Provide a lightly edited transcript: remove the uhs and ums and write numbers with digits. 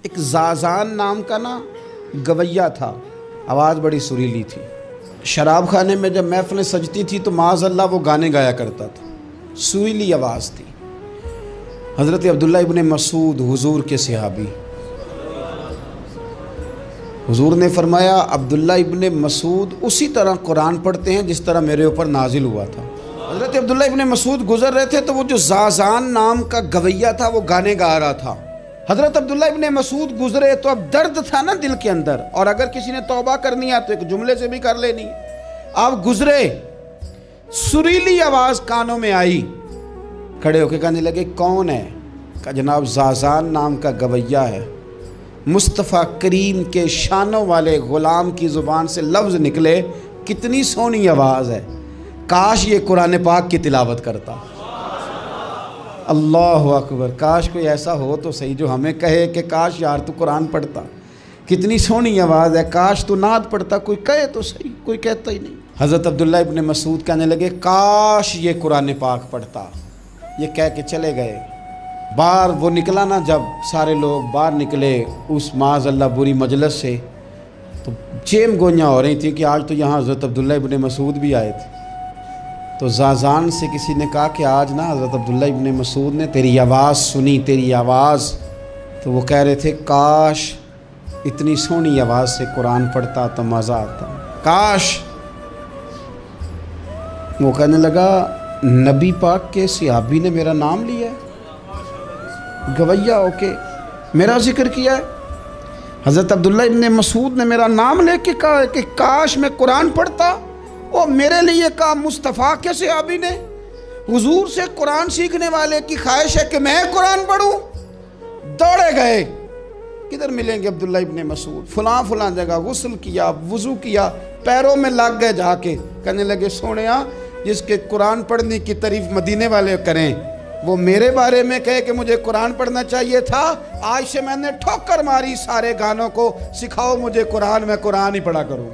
एक ज़ाज़ान नाम का ना गवैया था, आवाज़ बड़ी सुरीली थी। शराब खाने में जब महफ़िलें सजती थी तो माज़अल्लाह वो गाने गाया करता था, सुरीली आवाज़ थी। हज़रत अब्दुल्ला इब्ने मसूद हुज़ूर के सहाबी, हुज़ूर ने फरमाया अब्दुल्ला इब्ने मसूद उसी तरह कुरान पढ़ते हैं जिस तरह मेरे ऊपर नाजिल हुआ था। हज़रत अब्दुल्ला इब्ने मसूद गुज़र रहे थे तो वो जो ज़ाज़ान नाम का गवैया था वो गाने गा रहा था। हज़रत अब्दुल्ला इब्ने मसूद गुज़रे तो अब दर्द था ना दिल के अंदर, और अगर किसी ने तौबा करनी है तो एक जुमले से भी कर लेनी है। आप गुज़रे, सुरीली आवाज़ कानों में आई, खड़े होकर कहने लगे कौन है? का जनाब ज़ाज़ान नाम का गवैया है। मुस्तफ़ा करीम के शानों वाले ग़ुलाम की ज़ुबान से लफ्ज़ निकले, कितनी सोहनी आवाज़ है, काश ये कुरान पाक की तिलावत करता। अल्लाह अकबर, काश कोई ऐसा हो तो सही जो हमें कहे कि काश यार तू कुरान पढ़ता, कितनी सोहनी आवाज़ है, काश तू नात पढ़ता। कोई कहे तो सही, कोई कहता ही नहीं। हज़रत अब्दुल्ला इब्ने मसूद कहने लगे काश ये कुरान पाक पढ़ता। ये कह के चले गए। बाहर वो निकला ना, जब सारे लोग बाहर निकले उस माज़अल्लाह बुरी मजलिस से, तो चेम गोइयाँ हो रही थी कि आज तो यहाँ हज़रत अब्दुल्ला इब्ने मसूद भी आए थे। तो ज़ाज़ान से किसी ने कहा कि आज ना हज़रत अब्दुल्ला इब्ने मसूद ने तेरी आवाज़ सुनी, तेरी आवाज़। तो वो कह रहे थे काश इतनी सोहनी आवाज़ से कुरान पढ़ता तो मज़ा आता, काश। वो कहने लगा नबी पाक के सहाबी ने मेरा नाम लिया है, गवैया होके मेरा जिक्र किया है। हज़रत अब्दुल्ला इब्ने मसूद ने मेरा नाम लेके कहा कि काश मैं कुरान पढ़ता। और मेरे लिए कहा मुस्तफ़ा के सहाबी ने, हुजूर से कुरान सीखने वाले की ख्वाहिश है कि मैं कुरान पढ़ूं। दौड़े गए, किधर मिलेंगे अब्दुल्ला इब्ने मसूद? फलां जगह गुस्ल किया, वज़ू किया, पैरों में लग गए जाके। कहने लगे सोनिया, जिसके कुरान पढ़ने की तारीफ़ मदीने वाले करें वो मेरे बारे में कहे कि मुझे कुरान पढ़ना चाहिए था। आज से मैंने ठोकर मारी सारे गानों को, सिखाओ मुझे कुरान, मैं कुरान ही पढ़ा करूँ।